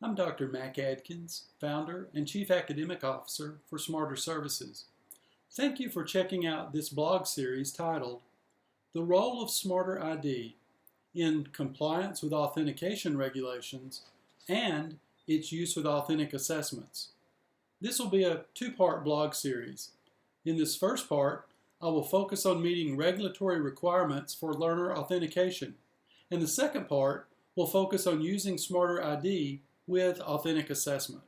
I'm Dr. Mac Adkins, founder and Chief Academic Officer for SmarterServices. Thank you for checking out this blog series titled The Role of SmarterID in Compliance with Authentication Regulations and Its Use with Authentic Assessments. This will be a two-part blog series. In this first part, I will focus on meeting regulatory requirements for learner authentication, and the second part will focus on using SmarterID with authentic assessment.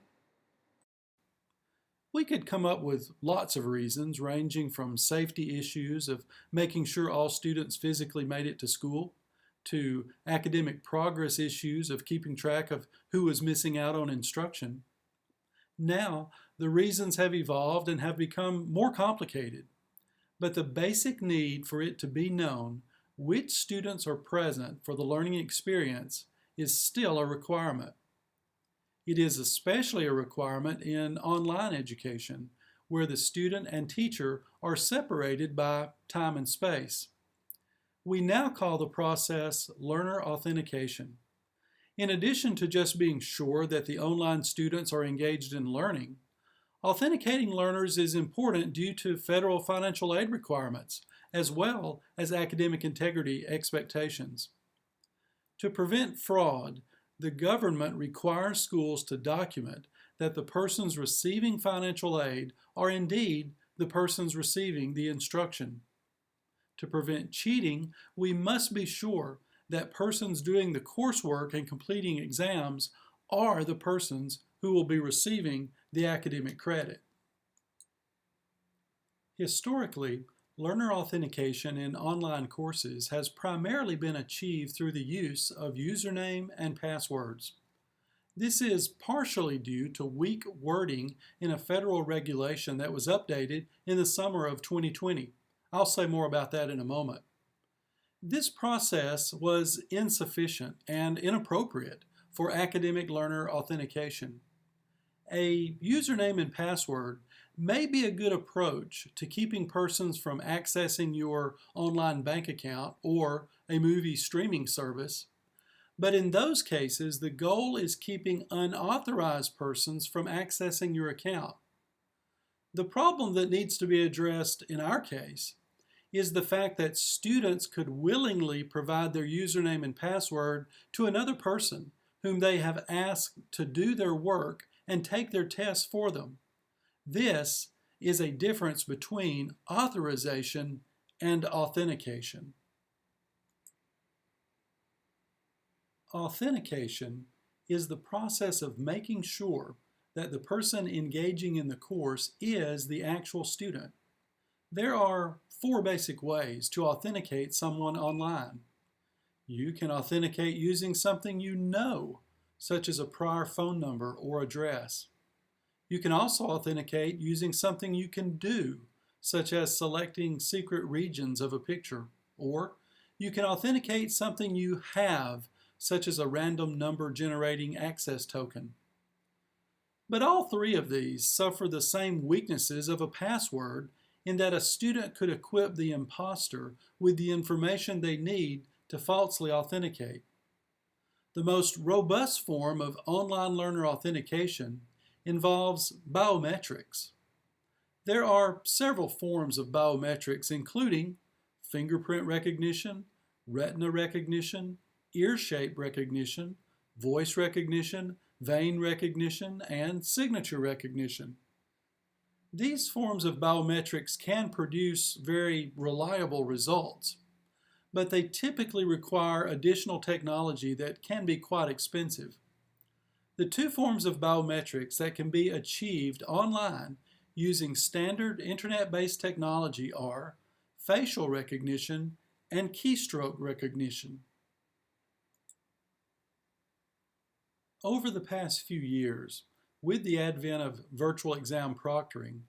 We could come up with lots of reasons, ranging from safety issues of making sure all students physically made it to school, to academic progress issues of keeping track of who was missing out on instruction. Now, the reasons have evolved and have become more complicated, but the basic need for it to be known which students are present for the learning experience is still a requirement. It is especially a requirement in online education, where the student and teacher are separated by time and space. We now call the process learner authentication. In addition to just being sure that the online students are engaged in learning, authenticating learners is important due to federal financial aid requirements, as well as academic integrity expectations. To prevent fraud, the government requires schools to document that the persons receiving financial aid are indeed the persons receiving the instruction. To prevent cheating, we must be sure that persons doing the coursework and completing exams are the persons who will be receiving the academic credit. Historically, learner authentication in online courses has primarily been achieved through the use of username and passwords. This is partially due to weak wording in a federal regulation that was updated in the summer of 2020. I'll say more about that in a moment. This process was insufficient and inappropriate for academic learner authentication. A username and password may be a good approach to keeping persons from accessing your online bank account or a movie streaming service, but in those cases, the goal is keeping unauthorized persons from accessing your account. The problem that needs to be addressed in our case is the fact that students could willingly provide their username and password to another person whom they have asked to do their work and take their tests for them. This is a difference between authorization and authentication. Authentication is the process of making sure that the person engaging in the course is the actual student. There are 4 basic ways to authenticate someone online. You can authenticate using something you know, such as a prior phone number or address. You can also authenticate using something you can do, such as selecting secret regions of a picture. Or you can authenticate something you have, such as a random number generating access token. But all 3 of these suffer the same weaknesses of a password in that a student could equip the imposter with the information they need to falsely authenticate. The most robust form of online learner authentication involves biometrics. There are several forms of biometrics, including fingerprint recognition, retina recognition, ear shape recognition, voice recognition, vein recognition, and signature recognition. These forms of biometrics can produce very reliable results, but they typically require additional technology that can be quite expensive. The 2 forms of biometrics that can be achieved online using standard internet-based technology are facial recognition and keystroke recognition. Over the past few years, with the advent of virtual exam proctoring,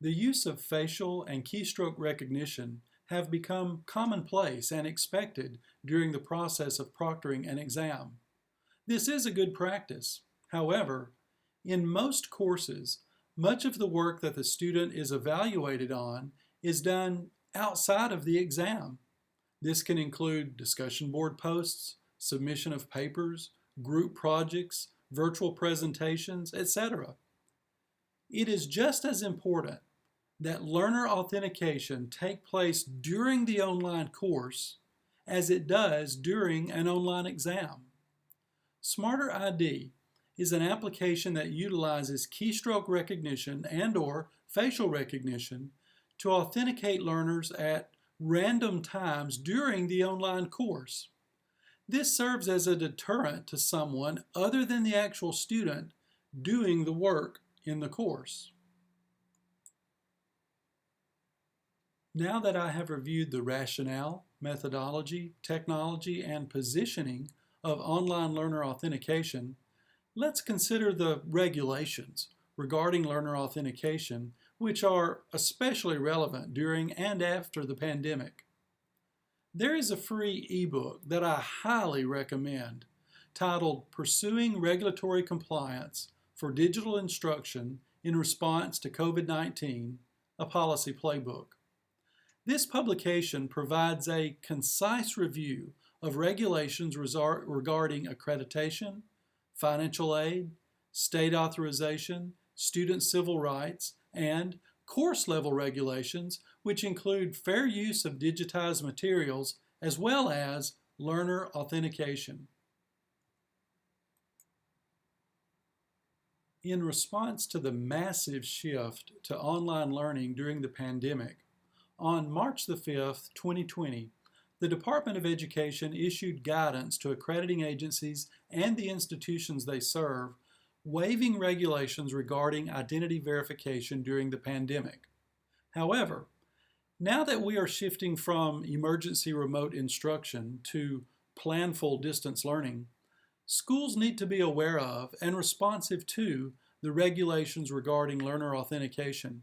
the use of facial and keystroke recognition have become commonplace and expected during the process of proctoring an exam. This is a good practice. However, in most courses, much of the work that the student is evaluated on is done outside of the exam. This can include discussion board posts, submission of papers, group projects, virtual presentations, etc. It is just as important that learner authentication take place during the online course as it does during an online exam. SmarterID is an application that utilizes keystroke recognition and/or facial recognition to authenticate learners at random times during the online course. This serves as a deterrent to someone other than the actual student doing the work in the course. Now that I have reviewed the rationale, methodology, technology, and positioning of online learner authentication, let's consider the regulations regarding learner authentication, which are especially relevant during and after the pandemic. There is a free ebook that I highly recommend titled Pursuing Regulatory Compliance for Digital Instruction in Response to COVID-19, a Policy Playbook. This publication provides a concise review of regulations regarding accreditation, financial aid, state authorization, student civil rights, and course-level regulations, which include fair use of digitized materials as well as learner authentication. In response to the massive shift to online learning during the pandemic, on March the 5th, 2020, the Department of Education issued guidance to accrediting agencies and the institutions they serve, waiving regulations regarding identity verification during the pandemic. However, now that we are shifting from emergency remote instruction to planful distance learning, schools need to be aware of and responsive to the regulations regarding learner authentication.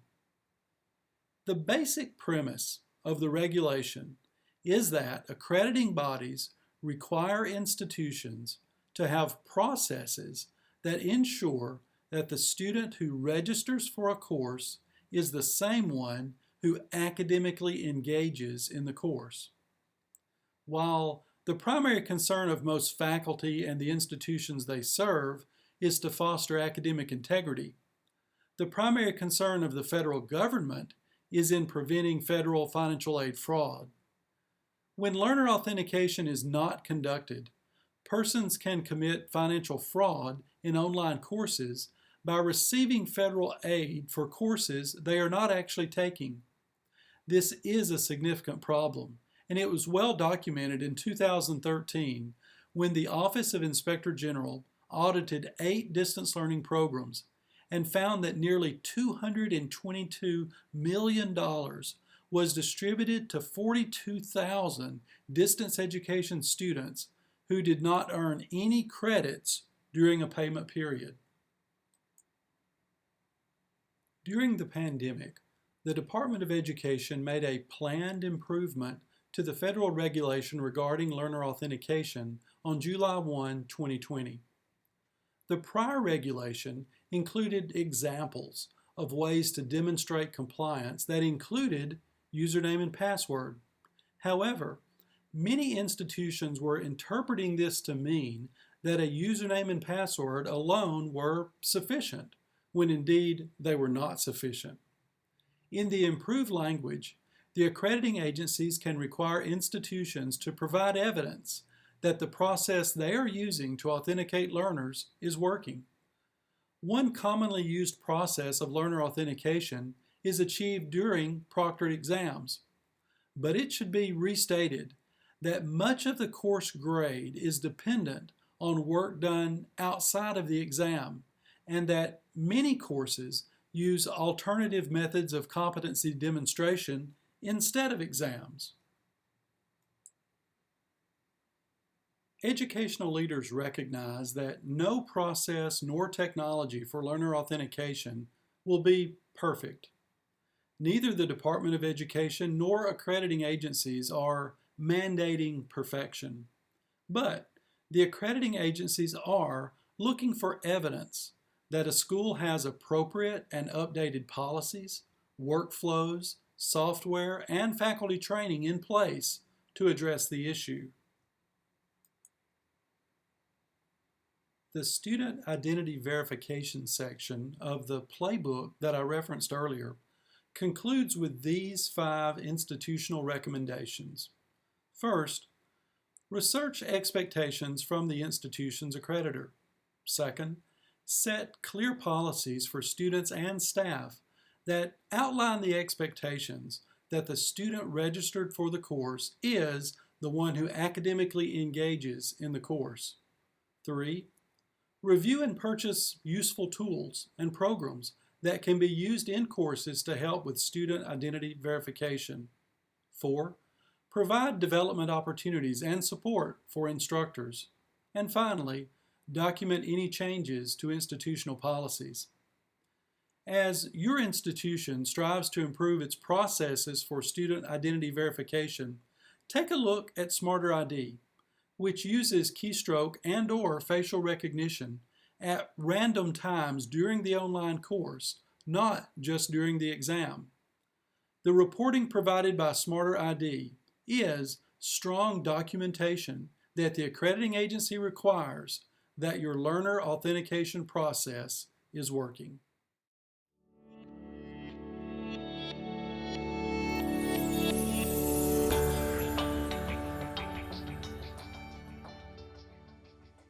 The basic premise of the regulation is that accrediting bodies require institutions to have processes that ensure that the student who registers for a course is the same one who academically engages in the course. While the primary concern of most faculty and the institutions they serve is to foster academic integrity, the primary concern of the federal government is in preventing federal financial aid fraud. When learner authentication is not conducted, persons can commit financial fraud in online courses by receiving federal aid for courses they are not actually taking. This is a significant problem, and it was well documented in 2013 when the Office of Inspector General audited 8 distance learning programs and found that nearly $222 million was distributed to 42,000 distance education students who did not earn any credits during a payment period. During the pandemic, the Department of Education made a planned improvement to the federal regulation regarding learner authentication on July 1, 2020. The prior regulation included examples of ways to demonstrate compliance that included username and password. However, many institutions were interpreting this to mean that a username and password alone were sufficient, when indeed they were not sufficient. In the improved language, the accrediting agencies can require institutions to provide evidence that the process they are using to authenticate learners is working. One commonly used process of learner authentication is achieved during proctored exams, but it should be restated that much of the course grade is dependent on work done outside of the exam, and that many courses use alternative methods of competency demonstration instead of exams. Educational leaders recognize that no process nor technology for learner authentication will be perfect. Neither the Department of Education nor accrediting agencies are mandating perfection, but the accrediting agencies are looking for evidence that a school has appropriate and updated policies, workflows, software, and faculty training in place to address the issue. The student identity verification section of the playbook that I referenced earlier concludes with these 5 institutional recommendations. First, research expectations from the institution's accreditor. Second, set clear policies for students and staff that outline the expectations that the student registered for the course is the one who academically engages in the course. 3, review and purchase useful tools and programs that can be used in courses to help with student identity verification. 4, provide development opportunities and support for instructors. And finally, document any changes to institutional policies. As your institution strives to improve its processes for student identity verification, take a look at SmarterID, which uses keystroke and/or facial recognition at random times during the online course, not just during the exam. The reporting provided by SmarterID is strong documentation that the accrediting agency requires that your learner authentication process is working.